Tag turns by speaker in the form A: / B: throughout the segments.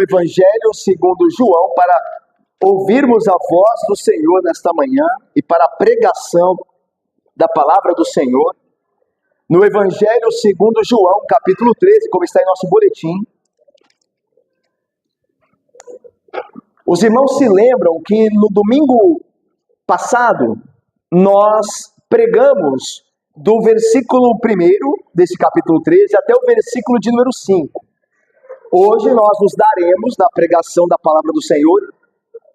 A: Evangelho segundo João para ouvirmos a voz do Senhor nesta manhã e para a pregação da palavra do Senhor. No Evangelho segundo João, capítulo 13, como está em nosso boletim. Os irmãos se lembram que no domingo passado nós pregamos do versículo 1 desse capítulo 13 até o versículo de número 5. Hoje nós nos daremos na pregação da palavra do Senhor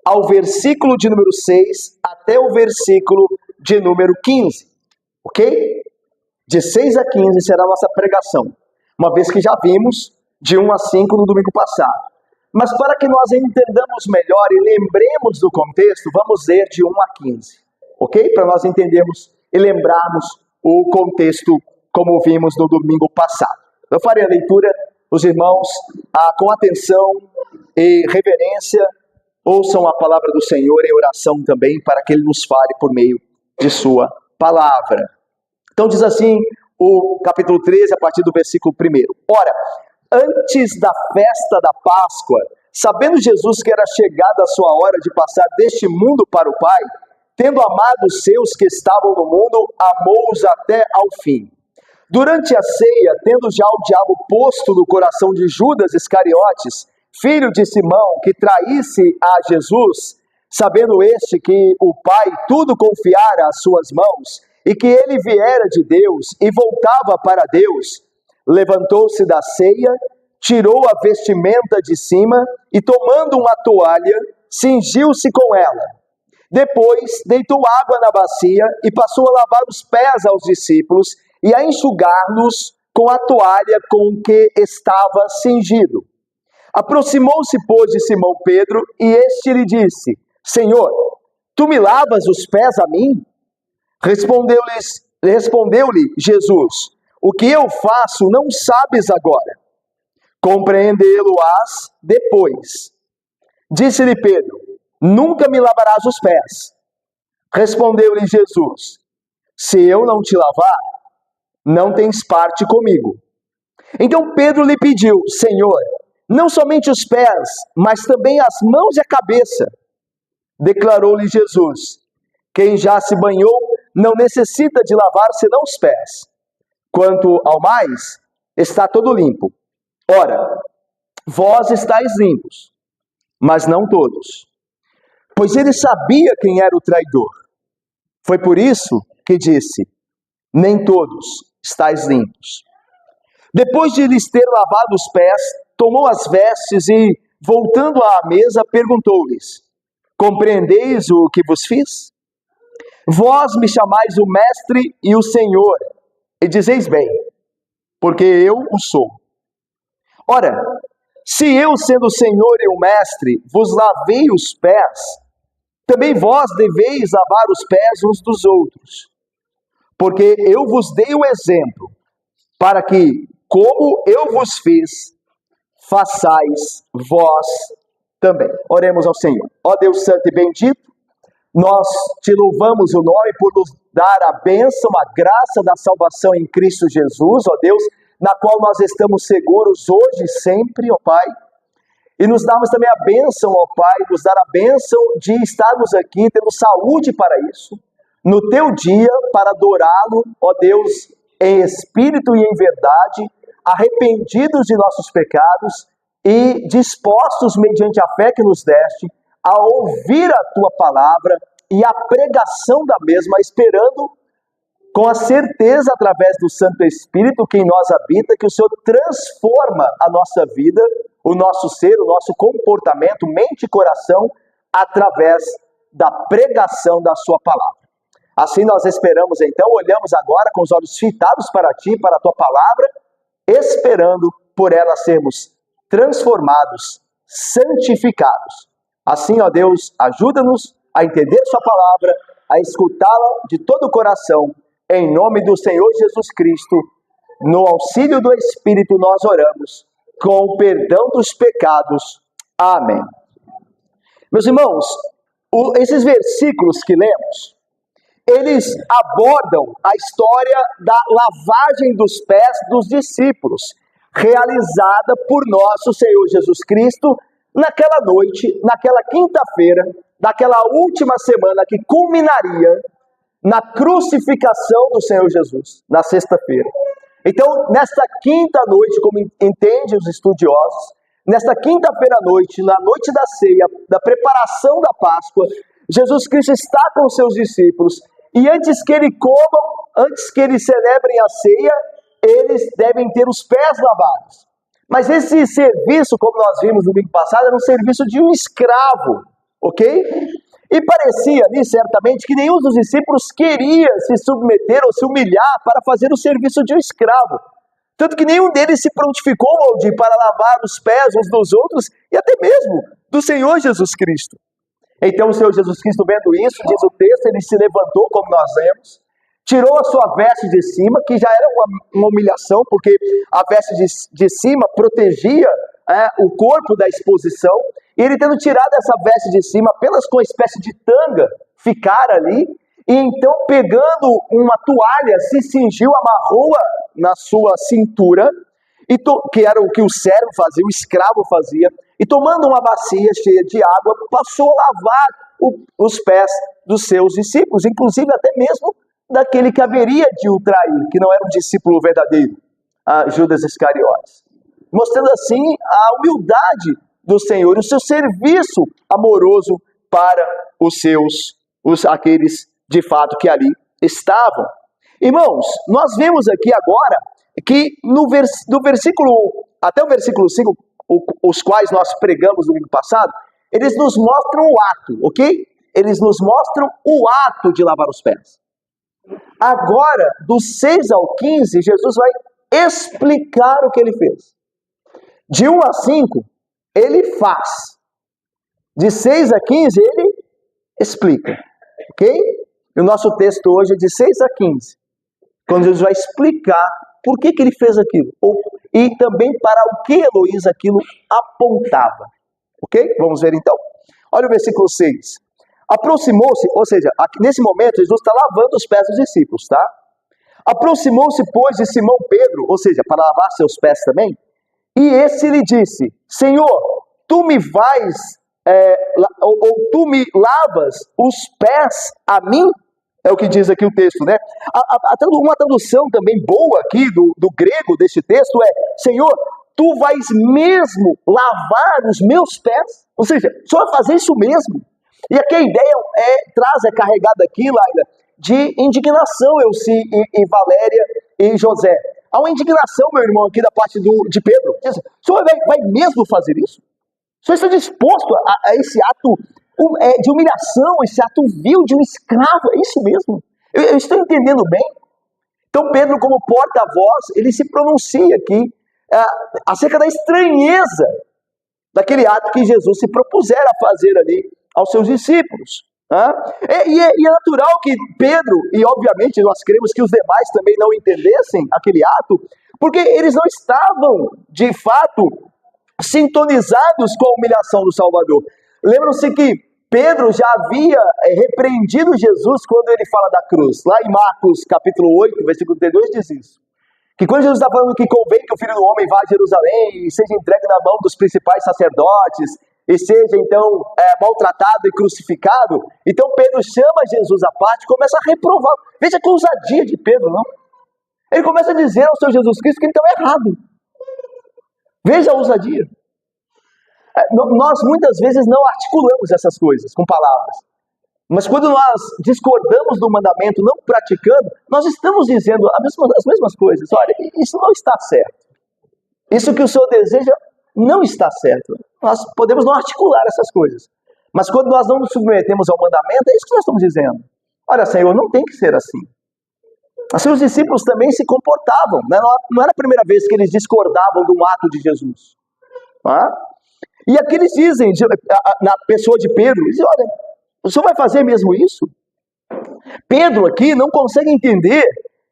A: ao versículo de número 6 até o versículo de número 15, ok? De 6 a 15 será a nossa pregação, uma vez que já vimos de 1 a 5 no domingo passado. Mas para que nós entendamos melhor e lembremos do contexto, vamos ler de 1 a 15, ok? Para nós entendermos e lembrarmos o contexto como vimos no domingo passado. Eu farei a leitura. Os irmãos, com atenção e reverência, ouçam a palavra do Senhor em oração também, para que Ele nos fale por meio de sua palavra. Então diz assim o capítulo 13, a partir do versículo 1. Ora, antes da festa da Páscoa, sabendo Jesus que era chegada a sua hora de passar deste mundo para o Pai, tendo amado os seus que estavam no mundo, amou-os até ao fim. Durante a ceia, tendo já o diabo posto no coração de Judas Iscariotes, filho de Simão, que traísse a Jesus, sabendo este que o Pai tudo confiara às suas mãos, e que ele viera de Deus e voltava para Deus, levantou-se da ceia, tirou a vestimenta de cima e, tomando uma toalha, cingiu-se com ela. Depois, deitou água na bacia e passou a lavar os pés aos discípulos e a enxugar-los com a toalha com que estava cingido. Aproximou-se, pois, de Simão Pedro, e este lhe disse: Senhor, tu me lavas os pés a mim? Respondeu-lhe Jesus: o que eu faço não sabes agora, compreendê-lo-ás depois. Disse-lhe Pedro: nunca me lavarás os pés. Respondeu-lhe Jesus: se eu não te lavar, não tens parte comigo. Então Pedro lhe pediu: Senhor, não somente os pés, mas também as mãos e a cabeça. Declarou-lhe Jesus: quem já se banhou não necessita de lavar senão os pés. Quanto ao mais, está todo limpo. Ora, vós estáis limpos, mas não todos. Pois ele sabia quem era o traidor. Foi por isso que disse: nem todos estáis limpos. Depois de lhes ter lavado os pés, tomou as vestes e, voltando à mesa, perguntou-lhes: compreendeis o que vos fiz? Vós me chamais o Mestre e o Senhor, e dizeis bem, porque eu o sou. Ora, se eu, sendo o Senhor e o Mestre, vos lavei os pés, também vós deveis lavar os pés uns dos outros. Porque eu vos dei o exemplo, para que, como eu vos fiz, façais vós também. Oremos ao Senhor. Ó Deus santo e bendito, nós te louvamos o nome por nos dar a bênção, a graça da salvação em Cristo Jesus, ó Deus, na qual nós estamos seguros hoje e sempre, ó Pai. E nos damos também a bênção, ó Pai, nos dar a bênção de estarmos aqui, tendo saúde para isso, no teu dia, para adorá-lo, ó Deus, em espírito e em verdade, arrependidos de nossos pecados e dispostos, mediante a fé que nos deste, a ouvir a tua palavra e a pregação da mesma, esperando com a certeza, através do Santo Espírito que em nós habita, que o Senhor transforma a nossa vida, o nosso ser, o nosso comportamento, mente e coração, através da pregação da sua palavra. Assim nós esperamos então, olhamos agora com os olhos fitados para ti, para a tua palavra, esperando por ela sermos transformados, santificados. Assim, ó Deus, ajuda-nos a entender sua palavra, a escutá-la de todo o coração, em nome do Senhor Jesus Cristo. No auxílio do Espírito nós oramos, com o perdão dos pecados. Amém. Meus irmãos, esses versículos que lemos, eles abordam a história da lavagem dos pés dos discípulos, realizada por nosso Senhor Jesus Cristo naquela noite, naquela quinta-feira, daquela última semana que culminaria na crucificação do Senhor Jesus, na sexta-feira. Então, nesta quinta noite, como entendem os estudiosos, nesta quinta-feira à noite, na noite da ceia, da preparação da Páscoa, Jesus Cristo está com os seus discípulos, e antes que ele comam, antes que eles celebrem a ceia, eles devem ter os pés lavados. Mas esse serviço, como nós vimos no domingo passado, era um serviço de um escravo, ok? E parecia ali, certamente, que nenhum dos discípulos queria se submeter ou se humilhar para fazer o serviço de um escravo. Tanto que nenhum deles se prontificou para lavar os pés uns dos outros e até mesmo do Senhor Jesus Cristo. Então o Senhor Jesus Cristo, vendo isso, diz o texto, ele se levantou, como nós lemos, tirou a sua veste de cima, que já era uma humilhação, porque a veste de cima protegia o corpo da exposição, e ele tendo tirado essa veste de cima, apenas com uma espécie de tanga, ficar ali, e então pegando uma toalha, se cingiu, amarrou-a na sua cintura, que era o que o servo fazia, o escravo fazia, e tomando uma bacia cheia de água, passou a lavar os pés dos seus discípulos, inclusive até mesmo daquele que haveria de o trair, que não era um discípulo verdadeiro, Judas Iscariotes. Mostrando assim a humildade do Senhor, o seu serviço amoroso para aqueles de fato que ali estavam. Irmãos, nós vemos aqui agora que do versículo até o versículo 5, os quais nós pregamos no domingo passado, eles nos mostram o ato, ok? Eles nos mostram o ato de lavar os pés. Agora, do 6 ao 15, Jesus vai explicar o que ele fez. De 1 a 5, ele faz. De 6 a 15, ele explica. Ok? E o nosso texto hoje é de 6 a 15. Quando Jesus vai explicar por que ele fez aquilo. E também para o que, Heloísa, aquilo apontava. Ok? Vamos ver então. Olha o versículo 6. Aproximou-se, ou seja, nesse momento Jesus está lavando os pés dos discípulos, tá? Aproximou-se, pois, de Simão Pedro, ou seja, para lavar seus pés também, e esse lhe disse: Senhor, tu me tu me lavas os pés a mim? É o que diz aqui o texto, né? Uma tradução também boa aqui do grego deste texto é: Senhor, tu vais mesmo lavar os meus pés? Ou seja, só fazer isso mesmo. E aqui a ideia é carregada aqui, Laila, de indignação, Elci e Valéria e José. Há uma indignação, meu irmão, aqui da parte de Pedro. Diz, o senhor vai mesmo fazer isso? O senhor está disposto a esse ato de humilhação, esse ato vil de um escravo? É isso mesmo? Eu estou entendendo bem? Então Pedro, como porta-voz, ele se pronuncia aqui acerca da estranheza daquele ato que Jesus se propusera a fazer ali aos seus discípulos. E é natural que Pedro, e obviamente nós queremos que os demais também não entendessem aquele ato, porque eles não estavam, de fato, sintonizados com a humilhação do Salvador. Lembram-se que Pedro já havia repreendido Jesus quando ele fala da cruz. Lá em Marcos capítulo 8, versículo 32 diz isso. Que quando Jesus está falando que convém que o Filho do Homem vá a Jerusalém e seja entregue na mão dos principais sacerdotes, e seja então maltratado e crucificado, então Pedro chama Jesus à parte e começa a reprovar. Veja que ousadia de Pedro, não? Ele começa a dizer ao Senhor Jesus Cristo que ele estava errado. Veja a ousadia. Nós muitas vezes não articulamos essas coisas com palavras, mas quando nós discordamos do mandamento, não praticando, nós estamos dizendo as mesmas coisas. Olha, isso não está certo. Isso que o Senhor deseja não está certo. Nós podemos não articular essas coisas, mas quando nós não nos submetemos ao mandamento, é isso que nós estamos dizendo. Olha, Senhor, não tem que ser assim. Assim os discípulos também se comportavam, né? Não era a primeira vez que eles discordavam do ato de Jesus. E aqui eles dizem, na pessoa de Pedro, dizem, olha, o senhor vai fazer mesmo isso? Pedro aqui não consegue entender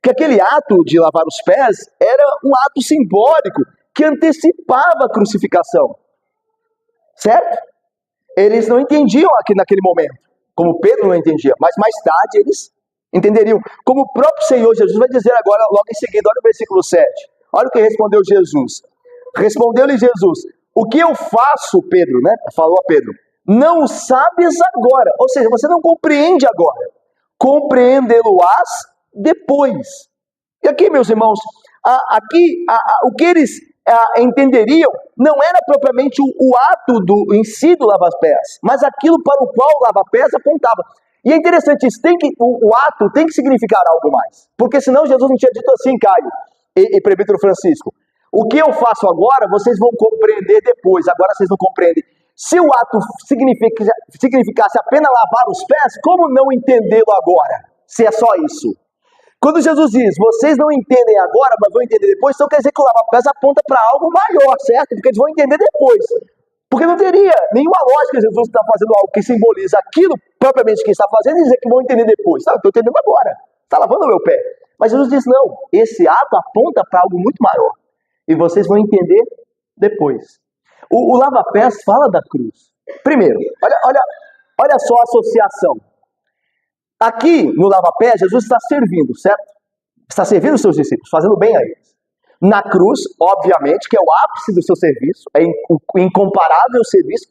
A: que aquele ato de lavar os pés era um ato simbólico que antecipava a crucificação. Certo? Eles não entendiam aqui naquele momento, como Pedro não entendia, mas mais tarde eles entenderiam. Como o próprio Senhor Jesus vai dizer agora, logo em seguida, olha o versículo 7. Olha o que respondeu Jesus. Respondeu-lhe Jesus: o que eu faço, Pedro, né? Falou a Pedro, não sabes agora. Ou seja, você não compreende agora. Compreendê-lo-ás depois. E aqui, meus irmãos, o que eles entenderiam não era propriamente o ato em si do lava-pés, mas aquilo para o qual o lava-pés apontava. E é interessante isso, o ato tem que significar algo mais. Porque senão Jesus não tinha dito assim, Caio e presbítero Francisco, o que eu faço agora, vocês vão compreender depois, agora vocês não compreendem. Se o ato significasse apenas lavar os pés, como não entendê-lo agora? Se é só isso. Quando Jesus diz, vocês não entendem agora, mas vão entender depois, então quer dizer que o lava-pés aponta para algo maior, certo? Porque eles vão entender depois. Porque não teria nenhuma lógica Jesus está fazendo algo que simboliza aquilo propriamente que está fazendo e dizer que vão entender depois. Sabe, estou entendendo agora. Está lavando o meu pé. Mas Jesus diz, não, esse ato aponta para algo muito maior. E vocês vão entender depois. O lava-pés fala da cruz. Primeiro, olha só a associação. Aqui no lava-pés, Jesus está servindo, certo? Está servindo os seus discípulos, fazendo bem a eles. Na cruz, obviamente, que é o ápice do seu serviço, é o incomparável serviço,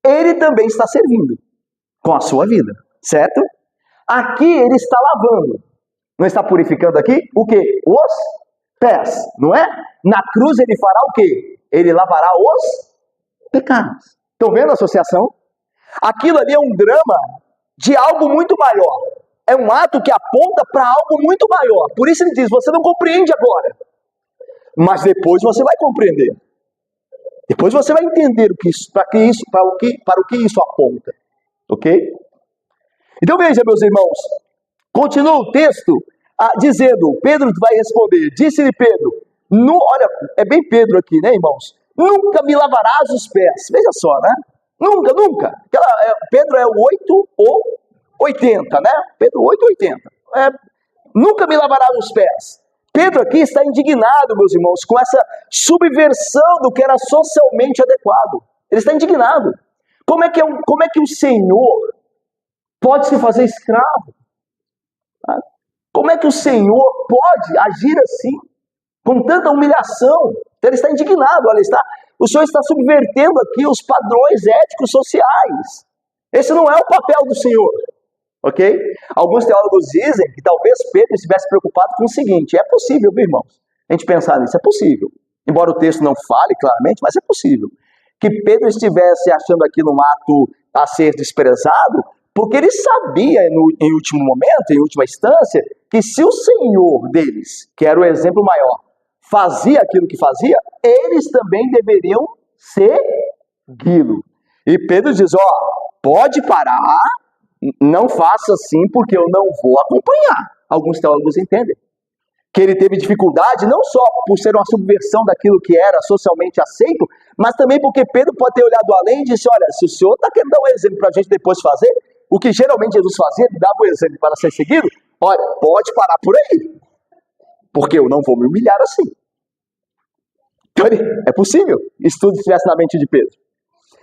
A: ele também está servindo com a sua vida, certo? Aqui ele está lavando. Não está purificando aqui? O quê? Os pés, não é? Na cruz ele fará o quê? Ele lavará os pecados. Estão vendo a associação? Aquilo ali é um drama de algo muito maior. É um ato que aponta para algo muito maior. Por isso ele diz, você não compreende agora. Mas depois você vai compreender. Depois você vai entender para o que isso aponta. Ok? Então veja, meus irmãos. Continua o texto dizendo, Pedro vai responder, disse-lhe Pedro, olha, é bem Pedro aqui, né, irmãos? Nunca me lavarás os pés. Veja só, né? Nunca. Pedro é o 8 ou 80, né? Pedro 8 ou 80. Nunca me lavarás os pés. Pedro aqui está indignado, meus irmãos, com essa subversão do que era socialmente adequado. Ele está indignado. Como é que o Senhor pode se fazer escravo? Como é que o Senhor pode agir assim, com tanta humilhação? Então ele está indignado, o Senhor está subvertendo aqui os padrões éticos sociais. Esse não é o papel do Senhor, ok? Alguns teólogos dizem que talvez Pedro estivesse preocupado com o seguinte, é possível, viu, irmãos? A gente pensar nisso, é possível. Embora o texto não fale claramente, mas é possível. Que Pedro estivesse achando aquilo um ato a ser desprezado, porque ele sabia, em último momento, em última instância, que se o Senhor deles, que era o exemplo maior, fazia aquilo que fazia, eles também deveriam segui-lo. E Pedro diz, pode parar, não faça assim, porque eu não vou acompanhar. Alguns teólogos entendem que ele teve dificuldade, não só por ser uma subversão daquilo que era socialmente aceito, mas também porque Pedro pode ter olhado além e disse, olha, se o Senhor está querendo dar um exemplo para a gente depois fazer, o que geralmente Jesus fazia, ele dava o exemplo para ser seguido, olha, pode parar por aí, porque eu não vou me humilhar assim. Então, é possível, isso tudo estivesse na mente de Pedro.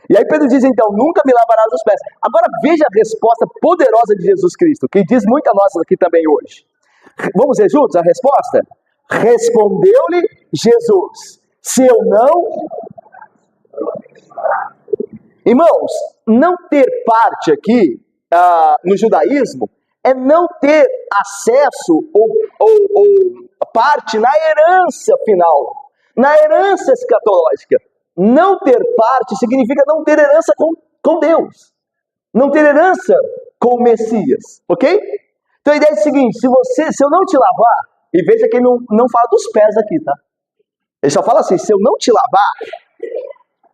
A: E aí Pedro diz então, nunca me lavarás os pés. Agora veja a resposta poderosa de Jesus Cristo, que diz muito a nós aqui também hoje. Vamos ver juntos a resposta? Respondeu-lhe Jesus, se eu não... Irmãos, não ter parte aqui no judaísmo é não ter acesso ou parte na herança final, na herança escatológica. Não ter parte significa não ter herança com Deus, não ter herança com o Messias, ok? Então a ideia é a seguinte, se eu não te lavar, e veja que ele não fala dos pés aqui, tá? Ele só fala assim, se eu não te lavar,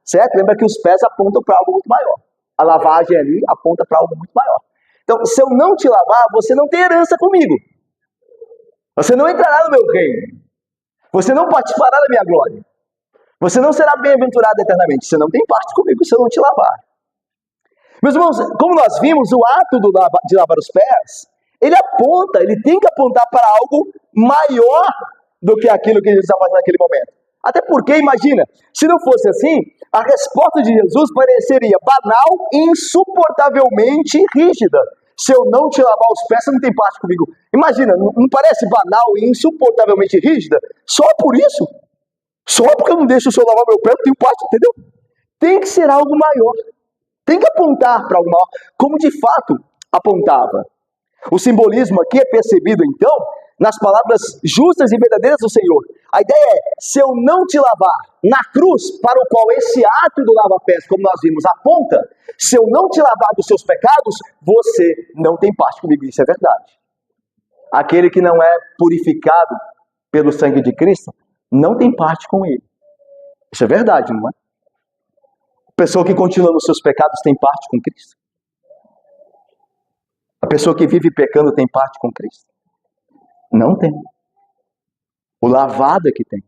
A: certo? Lembra que os pés apontam para algo muito maior. A lavagem ali aponta para algo muito maior. Então, se eu não te lavar, você não tem herança comigo. Você não entrará no meu reino. Você não participará da minha glória. Você não será bem-aventurado eternamente. Você não tem parte comigo se eu não te lavar. Meus irmãos, como nós vimos, o ato de lavar os pés, ele tem que apontar para algo maior do que aquilo que ele está fazendo naquele momento. Até porque, imagina, se não fosse assim, a resposta de Jesus pareceria banal e insuportavelmente rígida. Se eu não te lavar os pés, você não tem parte comigo. Imagina, não parece banal e insuportavelmente rígida? Só por isso? Só porque eu não deixo o senhor lavar meu pé, eu não tenho parte, entendeu? tem que ser algo maior. Tem que apontar para algo maior, como de fato apontava. O simbolismo aqui é percebido, então, nas palavras justas e verdadeiras do Senhor. A ideia é, se eu não te lavar na cruz, para o qual esse ato do lava-pés, como nós vimos, aponta, se eu não te lavar dos seus pecados, você não tem parte comigo. Isso é verdade. Aquele que não é purificado pelo sangue de Cristo, não tem parte com ele. Isso é verdade, não é? A pessoa que continua nos seus pecados tem parte com Cristo? A pessoa que vive pecando tem parte com Cristo? Não tem. O lavado é que tem.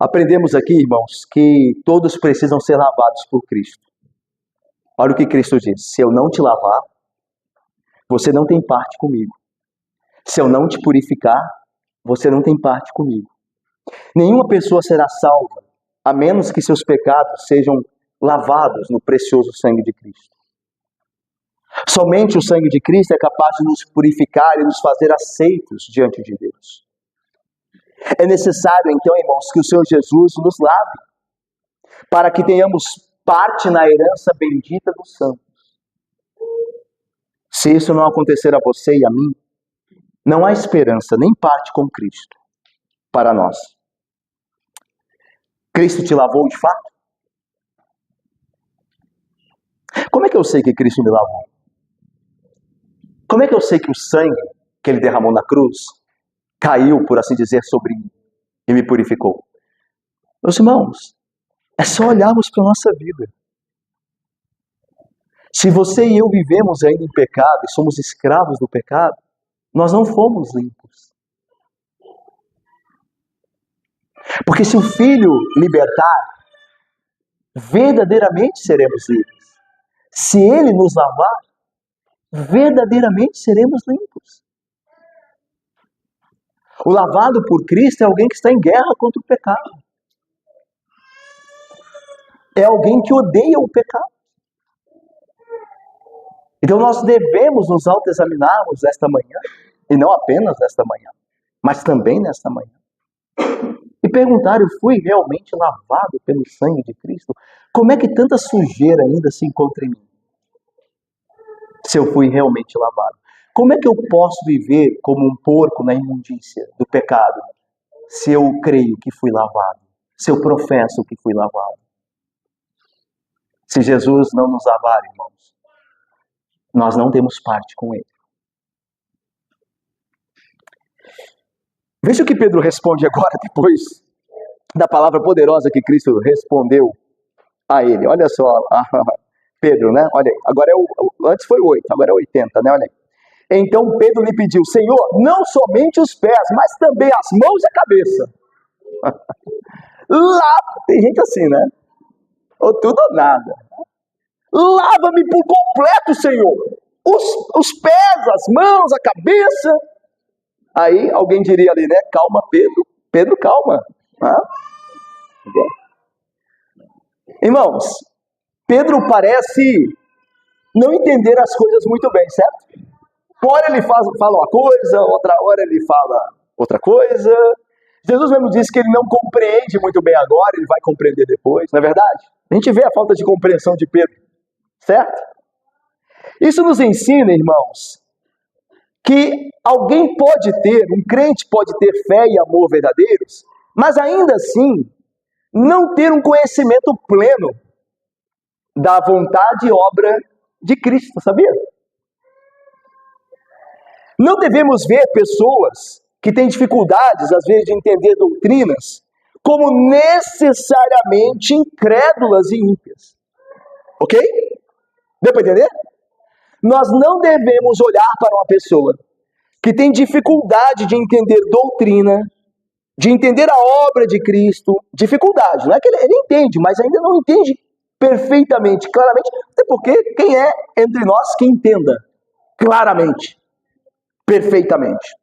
A: Aprendemos aqui, irmãos, que todos precisam ser lavados por Cristo. Olha o que Cristo diz: se eu não te lavar, você não tem parte comigo. Se eu não te purificar, você não tem parte comigo. Nenhuma pessoa será salva, a menos que seus pecados sejam lavados no precioso sangue de Cristo. Somente o sangue de Cristo é capaz de nos purificar e nos fazer aceitos diante de Deus. É necessário, então, irmãos, que o Senhor Jesus nos lave, para que tenhamos parte na herança bendita dos santos. Se isso não acontecer a você e a mim, não há esperança nem parte com Cristo para nós. Cristo te lavou de fato? Como é que eu sei que Cristo me lavou? Como é que eu sei que o sangue que Ele derramou na cruz caiu, por assim dizer, sobre mim e me purificou? Meus irmãos, é só olharmos para a nossa vida. Se você e eu vivemos ainda em pecado e somos escravos do pecado, nós não fomos limpos. Porque se o Filho libertar, verdadeiramente seremos livres. Se Ele nos lavar, verdadeiramente seremos limpos. O lavado por Cristo é alguém que está em guerra contra o pecado. É alguém que odeia o pecado. Então nós devemos nos autoexaminarmos esta manhã, e não apenas nesta manhã, mas também nesta manhã. E perguntar: eu fui realmente lavado pelo sangue de Cristo? Como é que tanta sujeira ainda se encontra em mim? Se eu fui realmente lavado. Como é que eu posso viver como um porco na imundícia do pecado, se eu creio que fui lavado? Se eu professo que fui lavado? Se Jesus não nos lavar, irmãos, nós não temos parte com Ele. Veja o que Pedro responde agora, depois da palavra poderosa que Cristo respondeu a ele. Olha só, Pedro, né? Olha aí, agora antes foi 8, agora é 80, né? Olha aí. Então Pedro lhe pediu: Senhor, não somente os pés, mas também as mãos e a cabeça. Lá, tem gente assim, né? Ou tudo ou nada. Lava-me por completo, Senhor. Os pés, as mãos, a cabeça. Aí alguém diria ali, né? Calma, Pedro. Pedro, calma. Irmãos, Pedro parece não entender as coisas muito bem, certo? Uma hora ele fala uma coisa, outra hora ele fala outra coisa. Jesus mesmo disse que ele não compreende muito bem agora, ele vai compreender depois, não é verdade? A gente vê a falta de compreensão de Pedro, certo? Isso nos ensina, irmãos, que alguém pode ter, um crente pode ter fé e amor verdadeiros, mas ainda assim não ter um conhecimento pleno da vontade e obra de Cristo, sabia? Não devemos ver pessoas que têm dificuldades, às vezes, de entender doutrinas, como necessariamente incrédulas e ímpias. Ok? Deu para entender? Nós não devemos olhar para uma pessoa que tem dificuldade de entender doutrina, de entender a obra de Cristo. Dificuldade, não é que ele entende, mas ainda não entende perfeitamente, claramente, até porque quem é entre nós que entenda claramente, perfeitamente?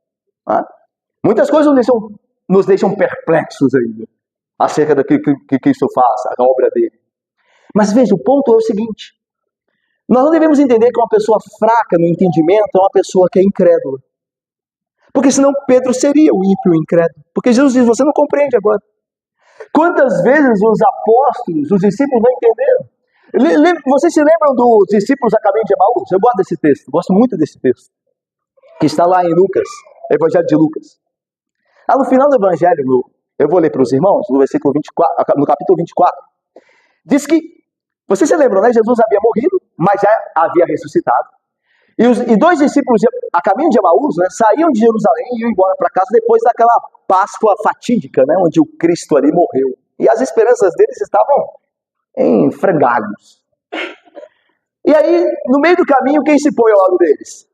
A: Muitas coisas nos deixam perplexos ainda acerca daquilo que Cristo faz, a obra dele. Mas veja, o ponto é o seguinte: nós não devemos entender que uma pessoa fraca no entendimento é uma pessoa que é incrédula. Porque senão Pedro seria o ímpio incrédulo. Porque Jesus diz: você não compreende agora. Quantas vezes os apóstolos, os discípulos não entenderam? Vocês se lembram dos discípulos a caminho de Emaús? Eu gosto desse texto, gosto muito desse texto, que está lá em Lucas, Evangelho de Lucas. Lá no final do Evangelho, eu vou ler para os irmãos, no versículo 24, no capítulo 24, diz que, vocês se lembram, né? Jesus havia morrido, mas já havia ressuscitado. E dois discípulos a caminho de Emaús, né, saíam de Jerusalém e iam embora para casa depois daquela Páscoa fatídica, né, onde o Cristo ali morreu. E as esperanças deles estavam em frangalhos. E aí, no meio do caminho, quem se põe ao lado deles?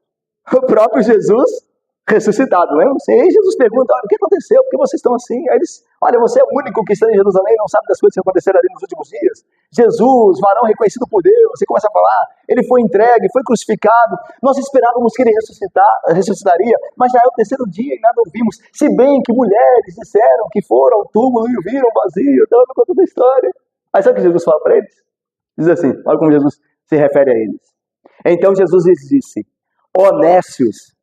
A: O próprio Jesus ressuscitado, lembra? E aí Jesus pergunta, olha, o que aconteceu? Por que vocês estão assim? Aí eles, olha, você é o único que está em Jerusalém e não sabe das coisas que aconteceram ali nos últimos dias. Jesus, varão reconhecido por Deus, você começa a falar, ele foi entregue, foi crucificado, nós esperávamos que ele ressuscitaria, mas já é o terceiro dia e nada ouvimos. Se bem que mulheres disseram que foram ao túmulo e o viram vazio, então me contando a história. Aí sabe o que Jesus fala para eles? Diz assim, olha como Jesus se refere a eles. Então Jesus lhes disse, ó nécios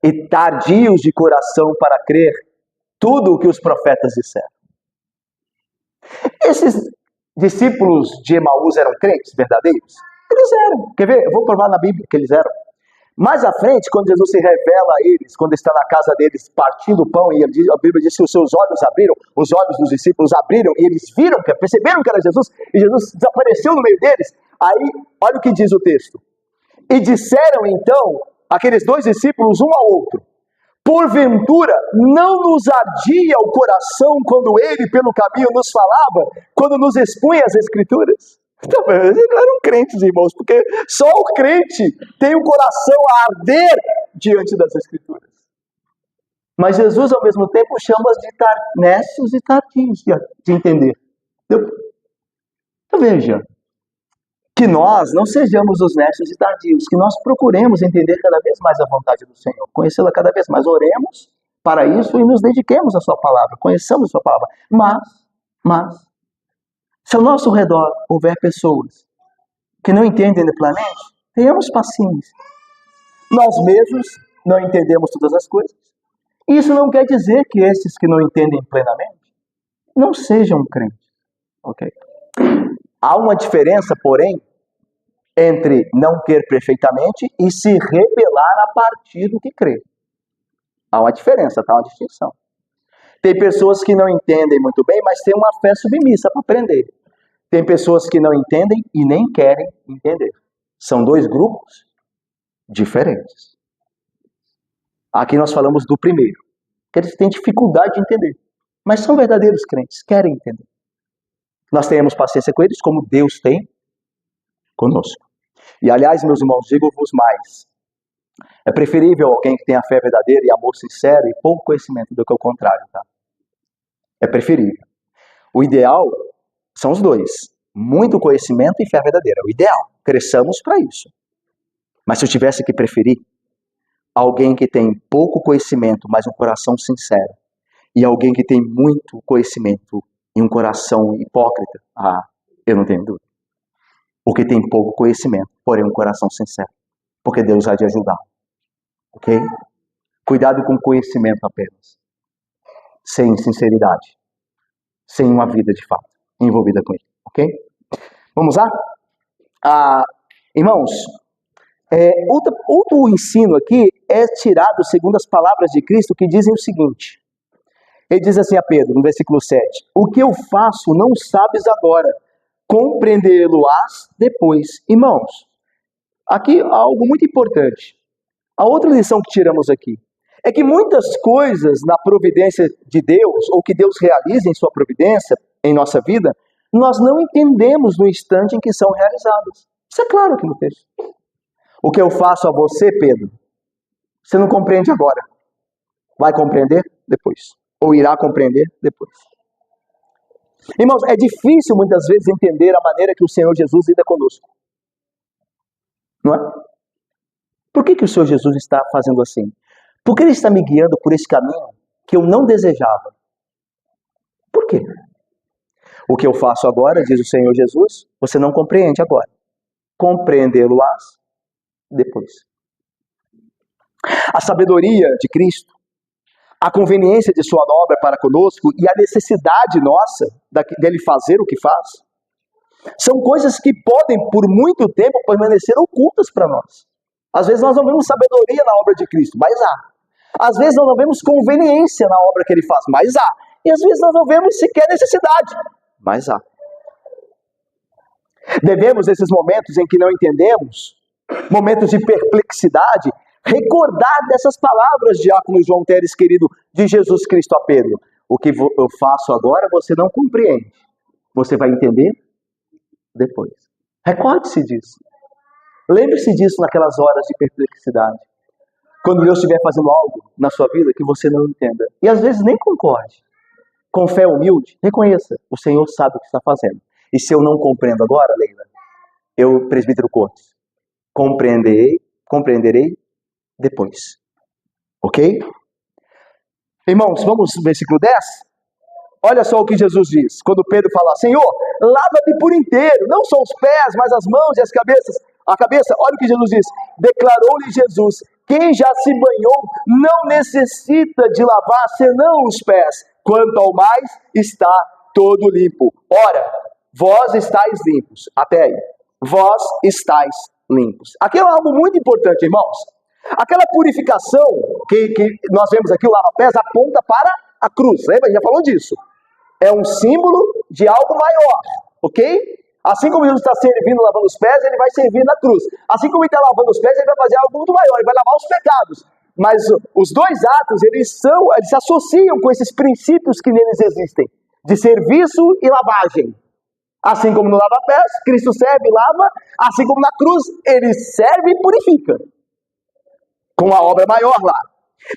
A: e tardios de coração para crer tudo o que os profetas disseram. Esses discípulos de Emaús eram crentes verdadeiros? Eles eram. Quer ver? Eu vou provar na Bíblia que eles eram. Mais à frente, quando Jesus se revela a eles, quando está na casa deles partindo o pão, e a Bíblia diz que os seus olhos abriram, os olhos dos discípulos abriram, e eles viram, perceberam que era Jesus, e Jesus desapareceu no meio deles. Aí, olha o que diz o texto. E disseram então, aqueles dois discípulos, um ao outro, porventura não nos ardia o coração quando ele pelo caminho nos falava, quando nos expunha as Escrituras? Então, eles não eram crentes, irmãos, porque só o crente tem o coração a arder diante das Escrituras. Mas Jesus, ao mesmo tempo, chama-os de nécios e tardios de entender. Então, veja, que nós não sejamos os nécios e tardios, que nós procuremos entender cada vez mais a vontade do Senhor, conhecê-la cada vez mais, oremos para isso e nos dediquemos à sua palavra, conheçamos a sua palavra. Mas, se ao nosso redor houver pessoas que não entendem plenamente, tenhamos paciência. Nós mesmos não entendemos todas as coisas. Isso não quer dizer que esses que não entendem plenamente não sejam crentes. Ok? Há uma diferença, porém, entre não crer perfeitamente e se rebelar a partir do que crê. Há uma diferença, tá? Uma distinção. Tem pessoas que não entendem muito bem, mas têm uma fé submissa para aprender. Tem pessoas que não entendem e nem querem entender. São dois grupos diferentes. Aqui nós falamos do primeiro, que eles têm dificuldade de entender, mas são verdadeiros crentes, querem entender. Nós tenhamos paciência com eles como Deus tem conosco. E aliás, meus irmãos, digo-vos mais. É preferível alguém que tenha fé verdadeira e amor sincero e pouco conhecimento do que o contrário, tá? É preferível. O ideal são os dois. Muito conhecimento e fé verdadeira. O ideal. Cresçamos para isso. Mas se eu tivesse que preferir, alguém que tem pouco conhecimento, mas um coração sincero, e alguém que tem muito conhecimento e um coração hipócrita, eu não tenho dúvida. O que tem pouco conhecimento, porém um coração sincero. Porque Deus há de ajudar. Ok? Cuidado com conhecimento apenas. Sem sinceridade. Sem uma vida de fato envolvida com ele. Ok? Vamos lá? Irmãos, outro ensino aqui é tirado segundo as palavras de Cristo que dizem o seguinte. Ele diz assim a Pedro, no versículo 7. O que eu faço não sabes agora, compreendê-lo-ás depois. Irmãos, aqui há algo muito importante. A outra lição que tiramos aqui é que muitas coisas na providência de Deus, ou que Deus realiza em sua providência, em nossa vida, nós não entendemos no instante em que são realizadas. Isso é claro aqui no texto. O que eu faço a você, Pedro, você não compreende agora. Vai compreender depois. Ou irá compreender depois. Irmãos, é difícil muitas vezes entender a maneira que o Senhor Jesus lida conosco. Não é? Por que o Senhor Jesus está fazendo assim? Porque Ele está me guiando por esse caminho que eu não desejava. Por quê? O que eu faço agora, diz o Senhor Jesus, você não compreende agora. Compreendê-lo-ás depois. A sabedoria de Cristo, a conveniência de sua obra para conosco e a necessidade nossa dele fazer o que faz, são coisas que podem, por muito tempo, permanecer ocultas para nós. Às vezes nós não vemos sabedoria na obra de Cristo, mas há. Às vezes nós não vemos conveniência na obra que ele faz, mas há. E às vezes nós não vemos sequer necessidade, mas há. Devemos, nesses momentos em que não entendemos, momentos de perplexidade, recordar dessas palavras, diácono João Teres, querido, de Jesus Cristo a Pedro. O que eu faço agora você não compreende. Você vai entender depois. Recorde-se disso. Lembre-se disso naquelas horas de perplexidade. Quando Deus estiver fazendo algo na sua vida que você não entenda. E às vezes nem concorde. Com fé humilde, reconheça. O Senhor sabe o que está fazendo. E se eu não compreendo agora, Leila, eu, presbítero Cortes, compreenderei depois. Ok? Irmãos, vamos no versículo 10? Olha só o que Jesus diz. Quando Pedro fala, Senhor, lava-me por inteiro, não só os pés, mas as mãos e as cabeças. A cabeça, olha o que Jesus diz. Declarou-lhe Jesus, quem já se banhou não necessita de lavar senão os pés. Quanto ao mais, está todo limpo. Ora, vós estáis limpos. Até aí. Vós estáis limpos. Aqui é algo muito importante, irmãos. Aquela purificação que nós vemos aqui, o lava-pés, aponta para a cruz. Lembra? A gente já falou disso. É um símbolo de algo maior. Ok? Assim como Jesus está servindo, lavando os pés, ele vai servir na cruz. Assim como ele está lavando os pés, ele vai fazer algo muito maior. Ele vai lavar os pecados. Mas os dois atos, eles se associam com esses princípios que neles existem. De serviço e lavagem. Assim como no lava-pés, Cristo serve e lava. Assim como na cruz, ele serve e purifica. Com a obra maior lá.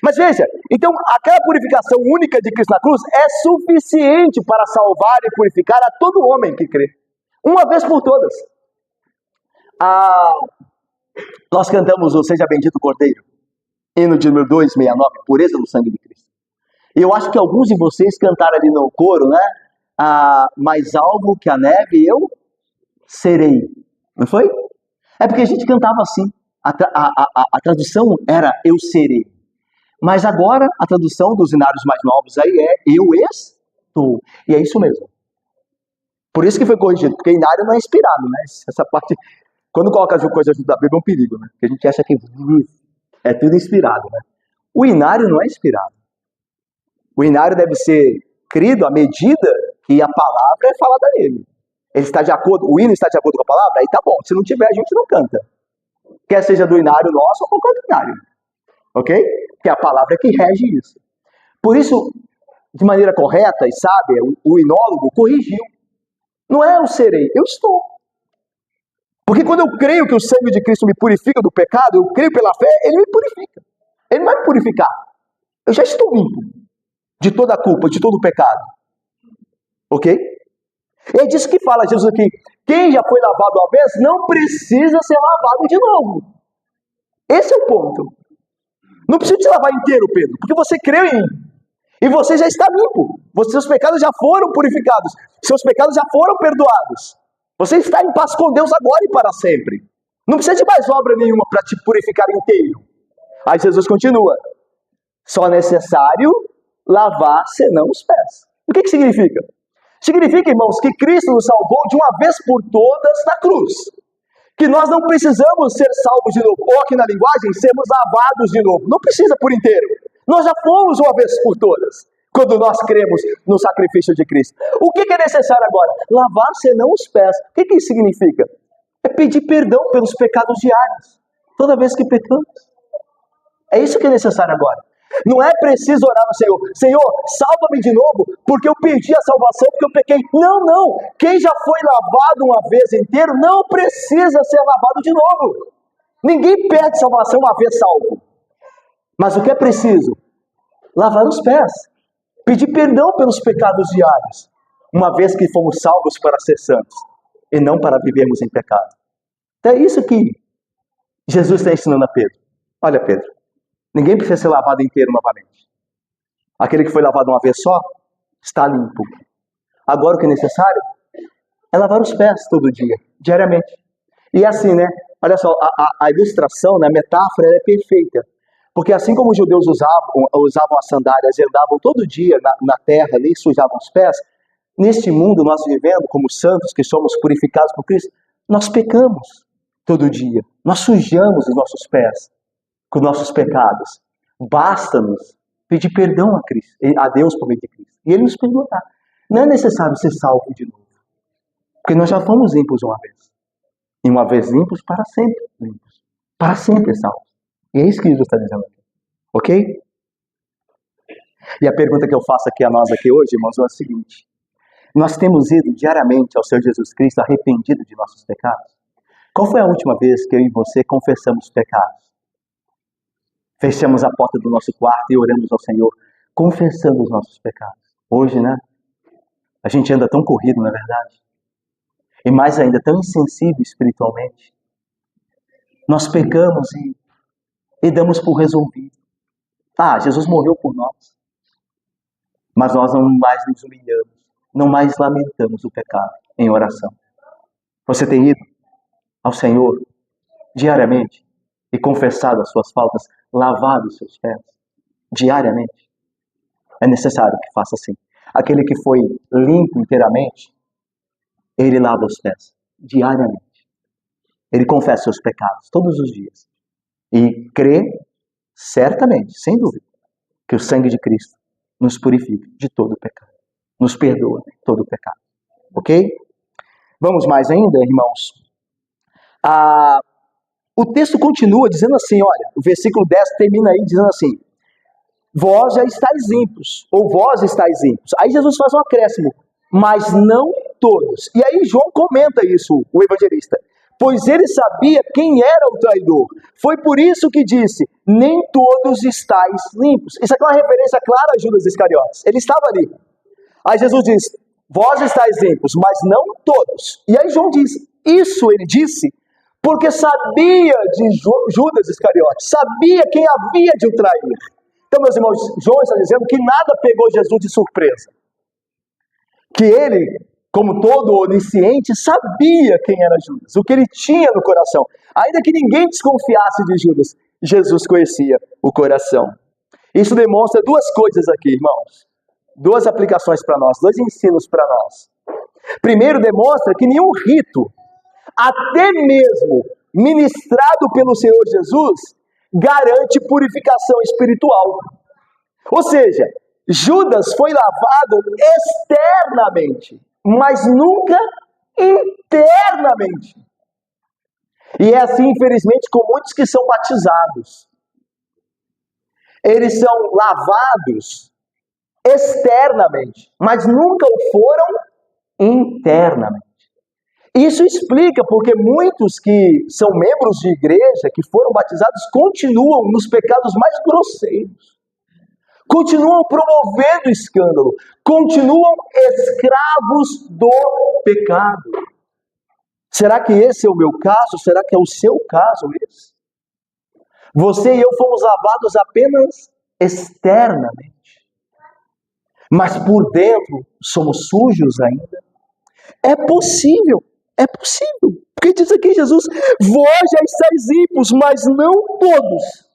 A: Mas veja, então aquela purificação única de Cristo na cruz é suficiente para salvar e purificar a todo homem que crê. Uma vez por todas. Nós cantamos o Seja Bendito Cordeiro. Hino de número 269, Pureza no Sangue de Cristo. E eu acho que alguns de vocês cantaram ali no coro, né? Mais alvo que a neve eu serei. Não foi? É porque a gente cantava assim. A tradução era eu serei. Mas agora a tradução dos hinários mais novos aí é eu estou. E é isso mesmo. Por isso que foi corrigido, porque hinário não é inspirado, né? Essa parte, quando coloca as coisas da Bíblia é um perigo, né? Porque a gente acha que é tudo inspirado, né? O hinário não é inspirado. O hinário deve ser crido à medida que a palavra é falada nele. Ele está de acordo, o hino está de acordo com a palavra? Aí tá bom. Se não tiver, a gente não canta. Quer seja do hinário nosso ou qualquer outro hinário. Ok? Porque a palavra é que rege isso. Por isso, de maneira correta e sábia, o hinólogo corrigiu. Não é eu serei, eu estou. Porque quando eu creio que o sangue de Cristo me purifica do pecado, eu creio pela fé, ele me purifica. Ele vai me purificar. Eu já estou limpo de toda a culpa, de todo o pecado. Ok? É disso que fala Jesus aqui. Quem já foi lavado uma vez não precisa ser lavado de novo. Esse é o ponto. Não precisa se lavar inteiro, Pedro, porque você creu em mim. E você já está limpo. Seus pecados já foram purificados. Seus pecados já foram perdoados. Você está em paz com Deus agora e para sempre. Não precisa de mais obra nenhuma para te purificar inteiro. Aí Jesus continua. Só é necessário lavar senão os pés. O que significa? Significa, irmãos, que Cristo nos salvou de uma vez por todas na cruz. Que nós não precisamos ser salvos de novo. Ou aqui na linguagem, sermos lavados de novo. Não precisa por inteiro. Nós já fomos uma vez por todas. Quando nós cremos no sacrifício de Cristo. O que é necessário agora? Lavar senão os pés. O que isso significa? É pedir perdão pelos pecados diários. Toda vez que pecamos. É isso que é necessário agora. Não é preciso orar no Senhor. Senhor, salva-me de novo, porque eu perdi a salvação, porque eu pequei. Não. Quem já foi lavado uma vez inteiro, não precisa ser lavado de novo. Ninguém perde salvação uma vez salvo. Mas o que é preciso? Lavar os pés. Pedir perdão pelos pecados diários. Uma vez que fomos salvos para ser santos. E não para vivermos em pecado. Então é isso que Jesus está ensinando a Pedro. Olha, Pedro. Ninguém precisa ser lavado inteiro novamente. Aquele que foi lavado uma vez só, está limpo. Agora o que é necessário é lavar os pés todo dia, diariamente. E assim, né? Olha só, a ilustração, né, a metáfora é perfeita. Porque assim como os judeus usavam as sandálias e andavam todo dia na terra ali, sujavam os pés, neste mundo nós vivendo como santos, que somos purificados por Cristo, nós pecamos todo dia. Nós sujamos os nossos pés com os nossos pecados. Basta-nos pedir perdão a Deus por meio de Cristo. E Ele nos perdoará. Não é necessário ser salvo de novo. Porque nós já fomos limpos uma vez. E uma vez limpos, para sempre limpos. Para sempre salvos. E é isso que Jesus está dizendo aqui. Ok? E a pergunta que eu faço aqui a nós aqui hoje, irmãos, é a seguinte. Nós temos ido diariamente ao Senhor Jesus Cristo arrependido de nossos pecados? Qual foi a última vez que eu e você confessamos pecados? Fechamos a porta do nosso quarto e oramos ao Senhor, confessando os nossos pecados. Hoje, né? A gente anda tão corrido, não é verdade? E mais ainda, tão insensível espiritualmente. Nós pecamos e damos por resolvido. Jesus morreu por nós. Mas nós não mais nos humilhamos, não mais lamentamos o pecado em oração. Você tem ido ao Senhor diariamente e confessado as suas faltas, lavado os seus pés diariamente? É necessário que faça assim. Aquele que foi limpo inteiramente, ele lava os pés diariamente. Ele confessa seus pecados todos os dias. E crê, certamente, sem dúvida, que o sangue de Cristo nos purifica de todo o pecado. Nos perdoa de todo o pecado. Ok? Vamos mais ainda, irmãos. O texto continua dizendo assim, olha, o versículo 10 termina aí dizendo assim, vós já estáis limpos, ou vós estáis limpos. Aí Jesus faz um acréscimo, mas não todos. E aí João comenta isso, o evangelista. Pois ele sabia quem era o traidor. Foi por isso que disse, nem todos estáis limpos. Isso aqui é uma referência clara a Judas Iscariotes. Ele estava ali. Aí Jesus diz, vós estáis limpos, mas não todos. E aí João diz, isso ele disse, porque sabia de Judas Iscariotes, sabia quem havia de o trair. Então, meus irmãos, João está dizendo que nada pegou Jesus de surpresa. Que ele, como todo onisciente, sabia quem era Judas, o que ele tinha no coração. Ainda que ninguém desconfiasse de Judas, Jesus conhecia o coração. Isso demonstra duas coisas aqui, irmãos. Duas aplicações para nós, dois ensinos para nós. Primeiro, demonstra que nenhum rito, até mesmo ministrado pelo Senhor Jesus, garante purificação espiritual. Ou seja, Judas foi lavado externamente, mas nunca internamente. E é assim, infelizmente, com muitos que são batizados. Eles são lavados externamente, mas nunca o foram internamente. Isso explica porque muitos que são membros de igreja, que foram batizados, continuam nos pecados mais grosseiros. Continuam promovendo escândalo. Continuam escravos do pecado. Será que esse é o meu caso? Será que é o seu caso esse? Você e eu fomos lavados apenas externamente. Mas por dentro somos sujos ainda? É possível. É possível. Porque diz aqui Jesus, vós já estáis limpos, mas não todos.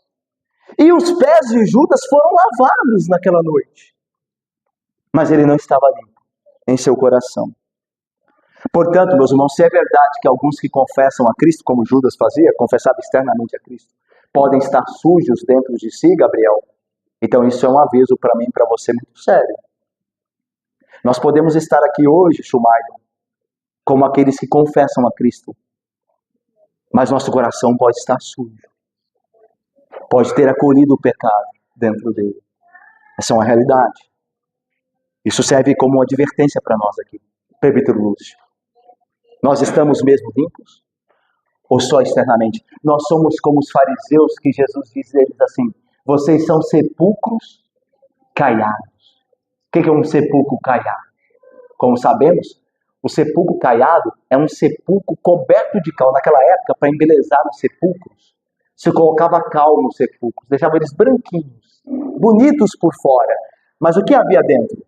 A: E os pés de Judas foram lavados naquela noite. Mas ele não estava limpo em seu coração. Portanto, meus irmãos, se é verdade que alguns que confessam a Cristo, como Judas fazia, confessava externamente a Cristo, podem estar sujos dentro de si, Gabriel, então isso é um aviso para mim e para você muito sério. Nós podemos estar aqui hoje, Schumacher, como aqueles que confessam a Cristo, mas nosso coração pode estar sujo. Pode ter acolhido o pecado dentro dele. Essa é uma realidade. Isso serve como uma advertência para nós aqui. Presbítero Lúcio, nós estamos mesmo limpos? Ou só externamente? Nós somos como os fariseus que Jesus diz eles assim, vocês são sepulcros caiados. O que é um sepulcro caiado? Como sabemos, o sepulcro caiado é um sepulcro coberto de cal. Naquela época, para embelezar os sepulcros, se colocava cal nos sepulcros, deixava eles branquinhos, bonitos por fora. Mas o que havia dentro?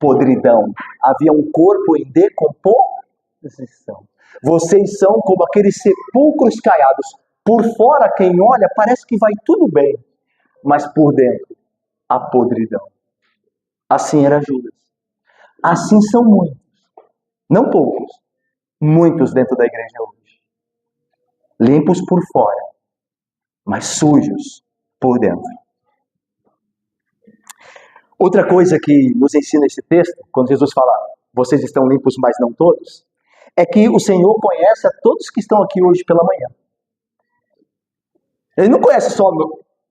A: Podridão. Havia um corpo em decomposição. Vocês são como aqueles sepulcros caiados. Por fora, quem olha, parece que vai tudo bem. mas por dentro, a podridão. Assim era Judas. Assim são muitos, não poucos, muitos dentro da igreja hoje. Limpos por fora, mas sujos por dentro. Outra coisa que nos ensina esse texto, quando Jesus fala, vocês estão limpos, mas não todos, é que o Senhor conhece a todos que estão aqui hoje pela manhã. Ele não conhece só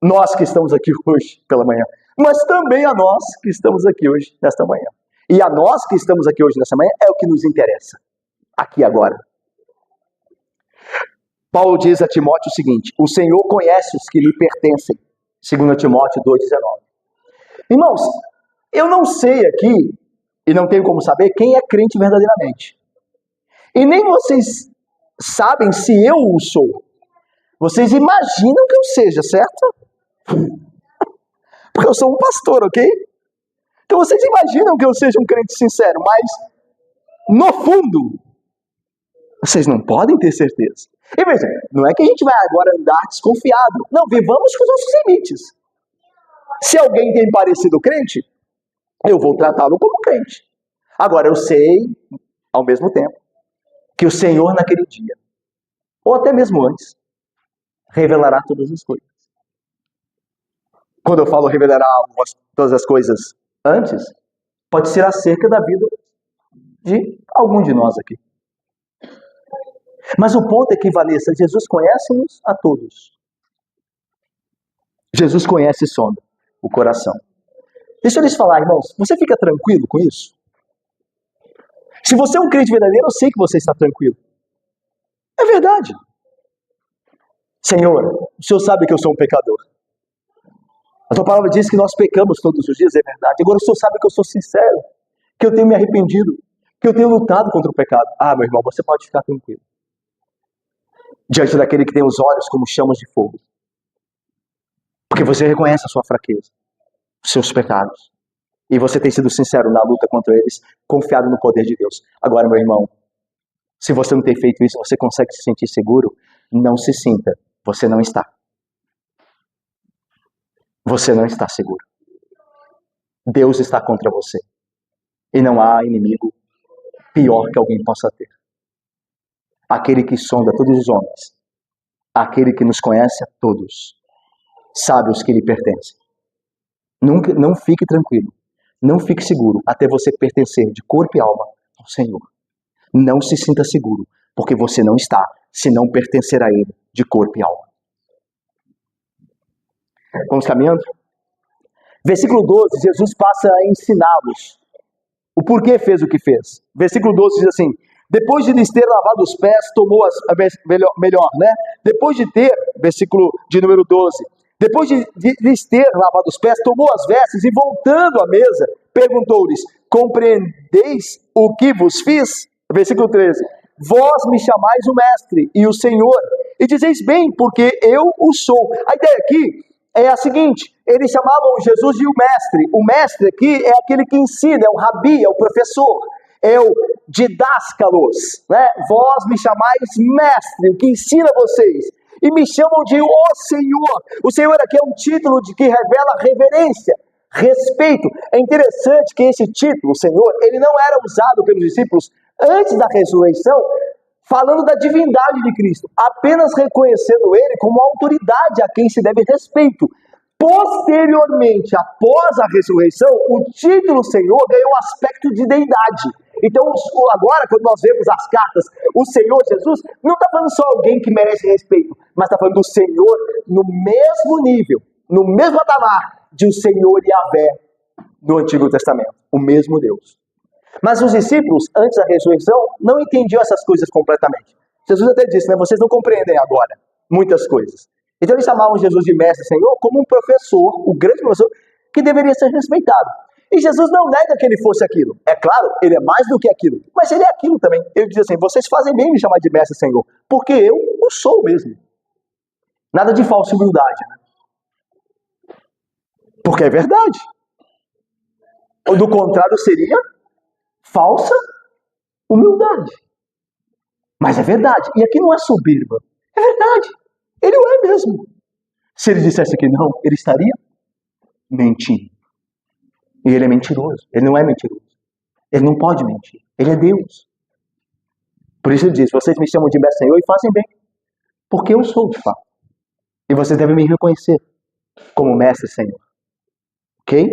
A: nós que estamos aqui hoje pela manhã, mas também a nós que estamos aqui hoje nesta manhã. E a nós que estamos aqui hoje nesta manhã é o que nos interessa, aqui agora. Paulo diz a Timóteo o seguinte, o Senhor conhece os que lhe pertencem, 2 Timóteo 2,19. Irmãos, eu não sei aqui, e não tenho como saber, quem é crente verdadeiramente. E nem vocês sabem se eu o sou. Vocês imaginam que eu seja, certo? Porque eu sou um pastor, ok? Então vocês imaginam que eu seja um crente sincero, mas no fundo, vocês não podem ter certeza. E veja, não é que a gente vai agora andar desconfiado. Não, vivamos com os nossos limites. Se alguém tem parecido crente, eu vou tratá-lo como crente. Agora, eu sei, ao mesmo tempo, que o Senhor naquele dia, ou até mesmo antes, revelará todas as coisas. Quando eu falo revelará todas as coisas antes, pode ser acerca da vida de algum de nós aqui. Mas o ponto é que, Vanessa, Jesus conhece-nos a todos. Jesus conhece e sonda o coração. Deixa eu lhes falar, irmãos, você fica tranquilo com isso? Se você é um crente verdadeiro, eu sei que você está tranquilo. É verdade. Senhor, o Senhor sabe que eu sou um pecador. A tua palavra diz que nós pecamos todos os dias, é verdade. Agora o Senhor sabe que eu sou sincero, que eu tenho me arrependido, que eu tenho lutado contra o pecado. Ah, meu irmão, você pode ficar tranquilo. Diante daquele que tem os olhos como chamas de fogo. Porque você reconhece a sua fraqueza, os seus pecados. E você tem sido sincero na luta contra eles, confiado no poder de Deus. Agora, meu irmão, se você não tem feito isso, você consegue se sentir seguro? Não se sinta. Você não está. Você não está seguro. Deus está contra você. E não há inimigo pior que alguém possa ter. Aquele que sonda todos os homens. Aquele que nos conhece a todos. Sabe os que lhe pertencem. Não fique tranquilo. Não fique seguro até você pertencer de corpo e alma ao Senhor. Não se sinta seguro, porque você não está, se não pertencer a Ele de corpo e alma. Vamos caminhando? Versículo 12, Jesus passa a ensiná-los o porquê fez o que fez. Versículo 12 diz assim, depois de lhes ter lavado os pés, tomou depois de ter, versículo de número 12, depois de lhes ter lavado os pés, tomou as vestes e voltando à mesa, perguntou-lhes, compreendeis o que vos fiz? Versículo 13, vós me chamais o mestre e o Senhor, e dizeis bem, porque eu o sou. A ideia aqui é a seguinte, eles chamavam Jesus de o mestre. O mestre aqui é aquele que ensina, é o rabi, é o professor, é o didáscalos, né? Vós me chamais mestre, o que ensina vocês, e me chamam de o Senhor. O Senhor aqui é um título que revela reverência, respeito. É interessante que esse título, Senhor, ele não era usado pelos discípulos antes da ressurreição, falando da divindade de Cristo, apenas reconhecendo Ele como autoridade a quem se deve respeito. Posteriormente, após a ressurreição, o título Senhor ganhou um aspecto de deidade. Então, agora, quando nós vemos as cartas, o Senhor Jesus não está falando só alguém que merece respeito, mas está falando do Senhor no mesmo nível, no mesmo patamar de o Senhor Yahvé do Antigo Testamento, o mesmo Deus. Mas os discípulos, antes da ressurreição, não entendiam essas coisas completamente. Jesus até disse, né, vocês não compreendem agora muitas coisas. Então eles chamavam Jesus de mestre Senhor como um professor, o grande professor, que deveria ser respeitado. E Jesus não nega que ele fosse aquilo. É claro, ele é mais do que aquilo, mas ele é aquilo também. Ele diz assim, vocês fazem bem me chamar de mestre Senhor, porque eu o sou mesmo. Nada de falsa humildade, né? Porque é verdade. Ou do contrário seria falsa humildade. Mas é verdade. E aqui não é soberba. É verdade. Ele o é mesmo. Se ele dissesse que não, ele estaria mentindo. E ele é mentiroso. Ele não é mentiroso. Ele não pode mentir. Ele é Deus. Por isso ele diz, vocês me chamam de mestre Senhor e fazem bem. Porque eu sou de fato. E vocês devem me reconhecer como mestre Senhor. Ok?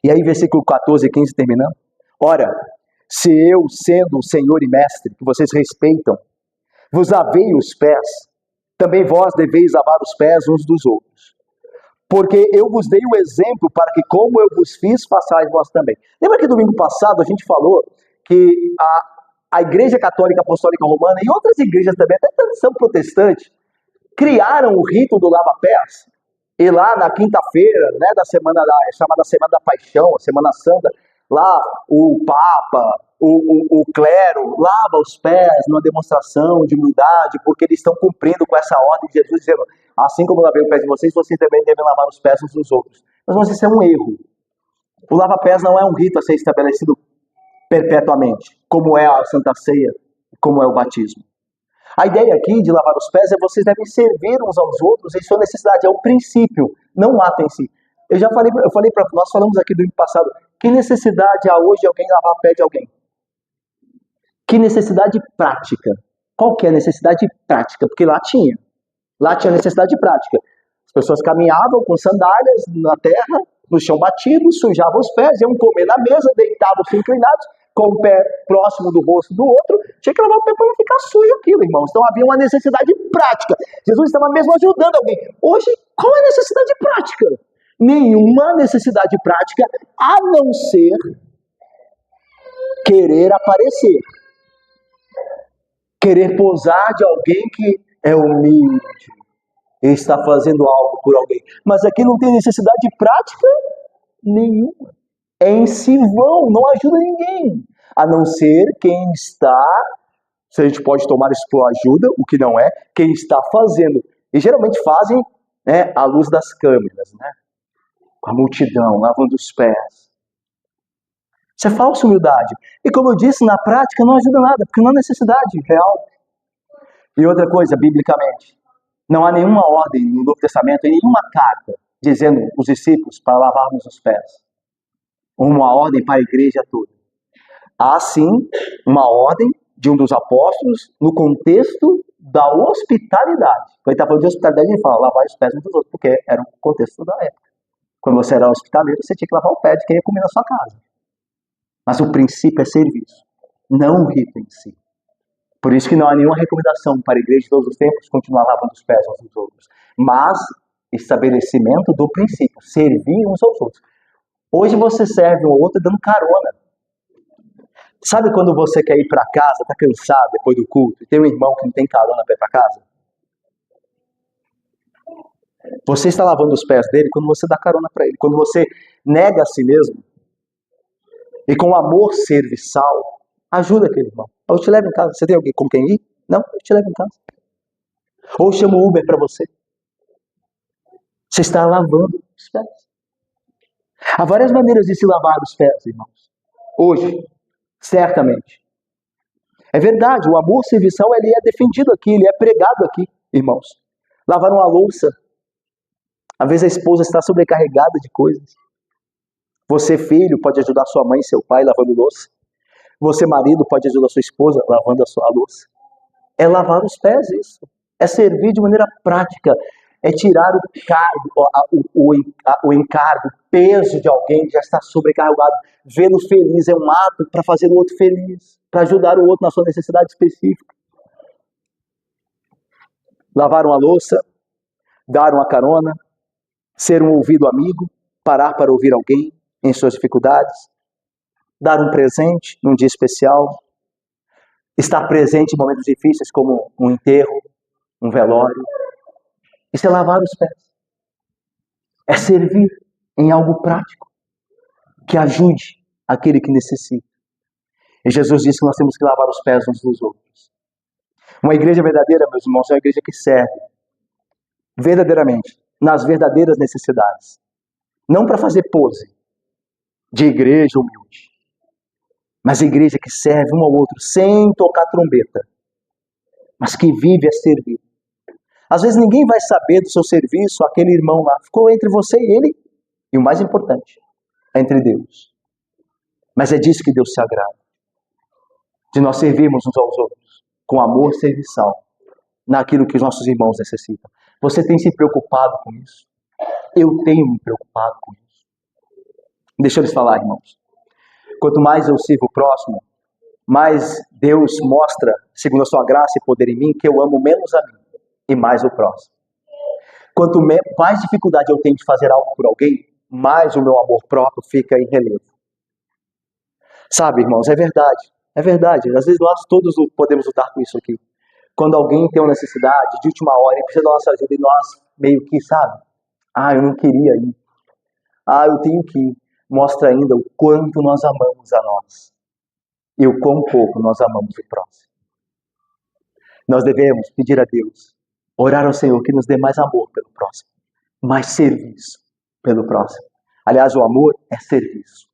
A: E aí versículo 14 e 15 terminando. Ora, se eu, sendo o Senhor e mestre, que vocês respeitam, vos lavei os pés, também vós deveis lavar os pés uns dos outros. Porque eu vos dei o exemplo para que, como eu vos fiz, façais vós também. Lembra que domingo passado a gente falou que a Igreja Católica Apostólica Romana e outras igrejas também, até a tradição protestante, criaram o rito do lava-pés. E lá na quinta-feira, né, chamada Semana da Paixão, a Semana Santa, lá o Papa, o clero lava os pés numa demonstração de humildade, porque eles estão cumprindo com essa ordem de Jesus, dizendo, assim como eu lavei o pé de vocês, vocês também devem lavar os pés uns dos outros. Mas isso é um erro. O lava-pés não é um rito a ser estabelecido perpetuamente, como é a Santa Ceia, como é o batismo. A ideia aqui de lavar os pés é vocês devem servir uns aos outros em sua necessidade, é o princípio, não o ato em si. Nós falamos aqui do ano passado, que necessidade há hoje de alguém lavar o pé de alguém? Que necessidade prática? Qual que é a necessidade prática? Porque lá tinha necessidade prática. As pessoas caminhavam com sandálias na terra, no chão batido, sujavam os pés, iam comer na mesa, deitavam-se inclinados, com o pé próximo do rosto do outro, tinha que lavar o pé para não ficar sujo aquilo, irmãos. Então havia uma necessidade prática. Jesus estava mesmo ajudando alguém. Hoje, qual é a necessidade prática? Nenhuma necessidade prática, a não ser querer aparecer. Querer posar de alguém que é humilde e está fazendo algo por alguém. Mas aqui não tem necessidade prática nenhuma. É em si vão, não ajuda ninguém. A não ser quem está, se a gente pode tomar isso por ajuda, o que não é, quem está fazendo. E geralmente fazem, né, à luz das câmeras, né? Com a multidão, lavando os pés. Isso é falsa humildade. E como eu disse, na prática não ajuda nada, porque não há necessidade real. E outra coisa, biblicamente, não há nenhuma ordem no Novo Testamento, e nenhuma carta, dizendo os discípulos para lavarmos os pés. Uma ordem para a igreja toda. Há sim uma ordem de um dos apóstolos no contexto da hospitalidade. Quando ele está falando de hospitalidade, ele fala lavar os pés uns dos outros, porque era o contexto da época. Quando você era hospitaleiro, você tinha que lavar o pé de quem ia comer na sua casa. Mas o princípio é serviço, não o rito em si. Por isso que não há nenhuma recomendação para a igreja de todos os tempos continuar lavando os pés uns dos outros. Mas estabelecimento do princípio, servir uns aos outros. Hoje você serve um ao outro dando carona. Sabe quando você quer ir para casa, está cansado depois do culto, e tem um irmão que não tem carona para ir para casa? Você está lavando os pés dele quando você dá carona para ele. Quando você nega a si mesmo e com amor serviçal, ajuda aquele irmão. Eu te levo em casa. Você tem alguém com quem ir? Não, eu te levo em casa. Ou chamo o Uber para você. Você está lavando os pés. Há várias maneiras de se lavar os pés, irmãos. Hoje, certamente. É verdade, o amor serviçal ele é defendido aqui, ele é pregado aqui, irmãos. Lavar uma louça. Às vezes a esposa está sobrecarregada de coisas. Você, filho, pode ajudar sua mãe e seu pai lavando louça. Você, marido, pode ajudar sua esposa lavando a sua louça. É lavar os pés, isso. É servir de maneira prática. É tirar o cargo, o encargo, o peso de alguém que já está sobrecarregado. Vê-lo feliz é um ato para fazer o outro feliz, para ajudar o outro na sua necessidade específica. Lavar uma louça, dar uma carona, ser um ouvido amigo, parar para ouvir alguém em suas dificuldades, dar um presente num dia especial, estar presente em momentos difíceis como um enterro, um velório. Isso é lavar os pés. É servir em algo prático que ajude aquele que necessita. E Jesus disse que nós temos que lavar os pés uns dos outros. Uma igreja verdadeira, meus irmãos, é uma igreja que serve verdadeiramente nas verdadeiras necessidades. Não para fazer pose de igreja humilde, mas igreja que serve um ao outro sem tocar trombeta, mas que vive a servir. Às vezes ninguém vai saber do seu serviço, aquele irmão lá. Ficou entre você e ele. E o mais importante, é entre Deus. Mas é disso que Deus se agrada. De nós servirmos uns aos outros, com amor serviçal, naquilo que os nossos irmãos necessitam. Você tem se preocupado com isso? Eu tenho me preocupado com isso. Deixa eu lhes falar, irmãos. Quanto mais eu sirvo o próximo, mais Deus mostra, segundo a sua graça e poder em mim, que eu amo menos a mim e mais o próximo. Quanto mais dificuldade eu tenho de fazer algo por alguém, mais o meu amor próprio fica em relevo. Sabe, irmãos, é verdade. É verdade. Às vezes nós todos podemos lutar com isso aqui. Quando alguém tem uma necessidade de última hora e precisa da nossa ajuda e nós meio que, sabe? Eu não queria ir. Eu tenho que ir. Mostra ainda o quanto nós amamos a nós. E o quão pouco nós amamos o próximo. Nós devemos pedir a Deus, orar ao Senhor que nos dê mais amor pelo próximo, mais serviço pelo próximo. Aliás, o amor é serviço.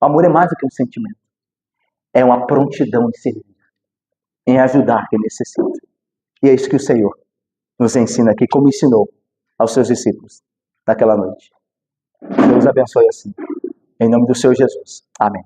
A: O amor é mais do que um sentimento. É uma prontidão em servir, em ajudar quem necessita. E é isso que o Senhor nos ensina aqui, como ensinou aos seus discípulos naquela noite. Deus abençoe assim. Em nome do Senhor Jesus. Amém.